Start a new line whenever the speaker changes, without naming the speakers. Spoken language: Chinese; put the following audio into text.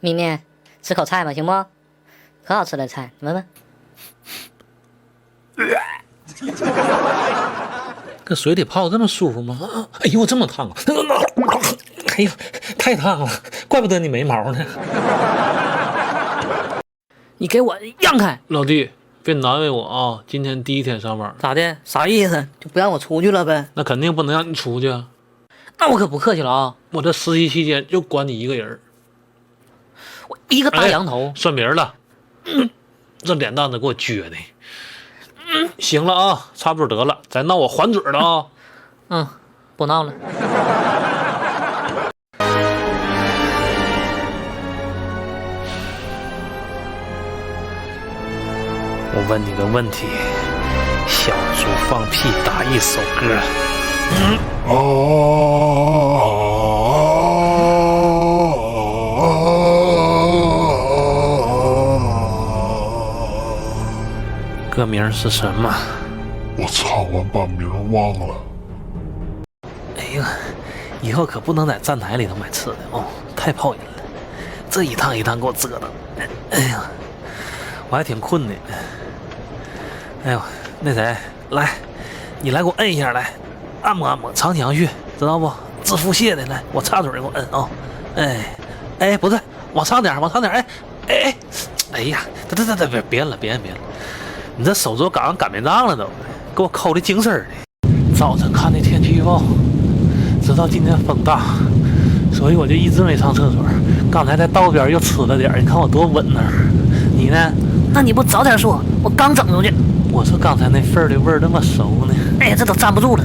明年吃口菜嘛，行不？可好吃的菜，闻闻。
这水里泡这么舒服吗？哎呦，这么烫啊！哎呦，太烫了，怪不得你没毛呢。
你给我让开！
老弟，别难为我啊！今天第一天上班，
咋的？啥意思？就不让我出去了呗？
那肯定不能让你出去啊！
那我可不客气了啊！
我这实习期间就管你一个人，
我一个大羊头，
算别人了。这脸蛋子给我撅的。行了啊，差不多得了，再闹我还嘴了啊！
不闹了。
我问你个问题，小猪放屁打一首歌。歌名是什么？
我操！我把名忘了。
哎呀，以后可不能在站台里头买吃的哦，太泡人了。这一趟一趟给我折腾，哎呀，我还挺困的。哎呦，那谁，来，你来给我摁一下，来，按摩按摩长强穴，知道不？治腹泻的，来，我插嘴给我摁啊！哎，不对，往上点，往上点，哎呀，别了，你这手镯赶上擀面杖了都，给我抠的精神的。早晨看那天气预报，知道今天风大，所以我就一直没上厕所。刚才在道边又吃了点，你看我多稳呢。你呢？
那你不早点说，我刚整出去。
我说刚才那份儿的味儿那么熟呢。
哎呀，这都站不住了。